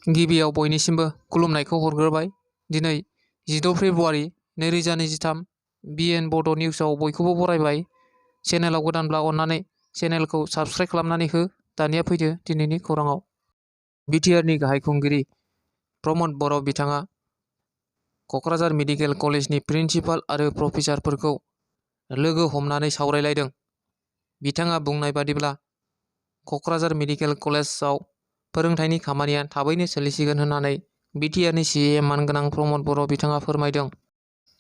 गिबियाव बयनिसिमबो खुलुमनायखौ हरग्रोबाय। दिनै 16 फेब्रुआरि 2023 BN बड' निउसआव बयखौबो बरायबाय। चेनेलाव गोदानब्ला अन्नानै चेनेलखौ साबस्क्राइब खालामनानै हो। दानिया फैदो दिनैनि खौराङाव। बिटिआरनि गाहाय खुंगिरि प्रमद बर' बिथाङा क'क्राझार मेडिकेल कलेजनि प्रिन्सिपाल आरो प्रफेसारफोरखौ लोगो हमनानै सावरायलायदों। बिथाङा बुंनाय बादिब्ला क'क्राझार मेडिकेल कलेजआव फोरोंथायनि खामानिया थाबैनो सोलिसिगोन होननानै बिटिआरनि CAM मानगोनां प्रमद बर' बिथाङा फोरमायदों।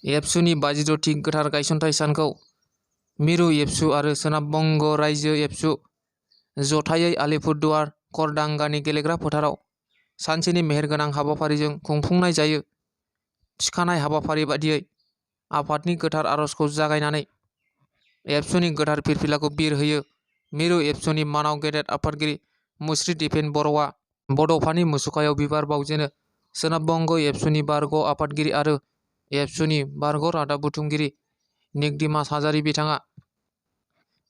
एबसुनि 56थि गोथार गायसनथाइ सानखौ मिरु एबसु आरो सोनाब बंग रायजो एबसु जथायै आलिपुरदुवार खरदांगानि गेलेग्रा फोथाराव सानसेनि मेहेरगोनां हाबाफारिजों खुंफुंनाय जायो। थिखानाय हाबाफारि बादियै आफादनि गोथार आर'जखौ जागायनानै एबसुनि गोथार फिरफिलाखौ बिर होयो। मिरु एबसुनि मानाव गेदेर आफादगिरि मुस्रि दिपेन बर'आ बड'फानि मुसुखायाव बिबार बावजेनो। सोनाब बंग एबसुनि बारग' आफादगिरि आरो एबसुनि बारग' रादाब बुथुमगिरि निकदिमास हाजारि बिथाङा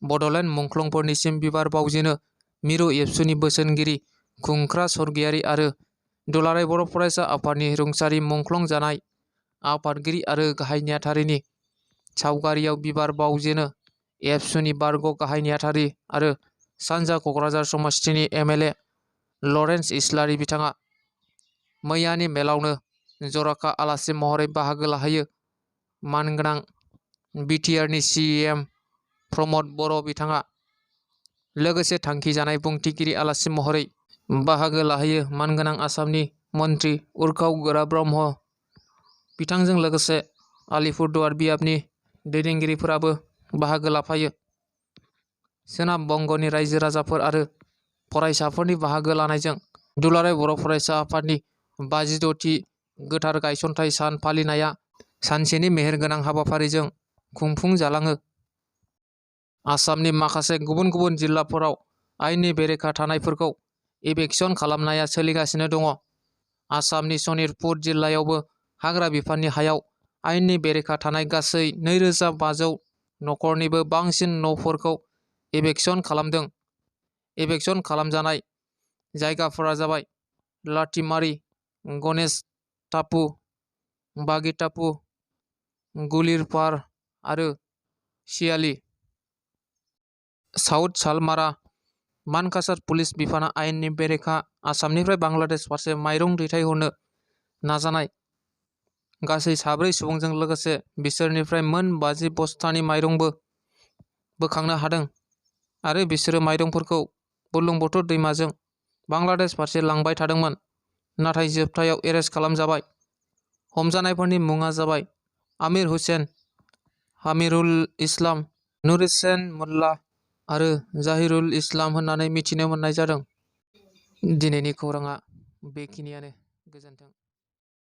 बड'लेण्ड मुंख्लंफोरनिसिम बिबार बावजेनो। मिरु एबसुनि बोसोनगिरि खुंख्रा सरगियारि आरो दुलाराय बर' फरायसा आफादनि रुंसारि मुंख्लं जानाय आफादगिरि आरो गाहाय नेहाथारिनि सावगारियाव बिबार बावजेनो। एबसुनि बारग' गाहाय नेहाथारि आरो सानजा क'क्राझार समस्तिनि MLA लरेन्स इस्लारि बिथाङा मैयानि मेलावनो जर'खा आलासि महरै बाहागो लाहैयो। मानगोनां बिटिआरनि CAM प्रमद बर' बिथाङा लोगोसे थांखिजानाय बुंथिगिरि आलासि महरै बाहागो लाहैयो। मानगोनां आसामनि मन्त्रि उर्खाव गोरा ब्रह्म बिथांजों लोगोसे आलिपुरदुवार बियाबनि दैदेनगिरिफोराबो बाहागो लाफायो। सोनाब बंगनि रायजो राजाफोर आरो फरायसाफोरनि बाहागो लानायजों दुलाराय बर' फरायसा आफादनि 56थि गोथार गायसनथाइ सान फालिनाया सानसेनि मेहेरगोनां हाबाफारिजों खुंफुंजालाङो। आसामनि माखासे गुबुन गुबुन जिल्लाफोराव आयेननि बेरेखा थानायफोरखौ इभेक्सन खालामनाया सोलिगासिनो दङ। आसामनि सनितपुर जिल्लायावबो हाग्रा बिफाननि हायाव आयेननि बेरेखा थानाय गासै 2500 नखरनिबो बांसिन न'फोरखौ इभेक्सन खालामदों। इभेक्सन खालामजानाय जायगाफोरा जाबाय लाथिमारी, गणेश टापु, बागी टापु, गुलिरपार आरो सियाली। साउथ सालमारा मानकासार पुलिस बिफाना आयेननि बेरेखा आसामनिफ्राय बांलादेश फारसे माइरं दैथायहरनो नाजानाय गासै 4 सुबुंजों लोगोसे बिसोरनिफ्राय मोन 50 बस्तानि माइरंबो बोखांनो हादों आरो बिसोरो माइरंफोरखौ बुरलुंबुथुर दैमाजों बांलादेश फारसे लांबाय थादोंमोन, नाथाय जोबथायाव एरेस्ट खालामजाबाय। हमजानायफोरनि मुङा जाबाय आमिर हुसेन, हामिरुल इस्लाम, नुरहुसेन मुल्ला आरो जाहिरुल इस्लाम होननानै मिथिनो मोननाय जादों। दिनैनि खौराङा बेखिनियानो। गोजोन्थों।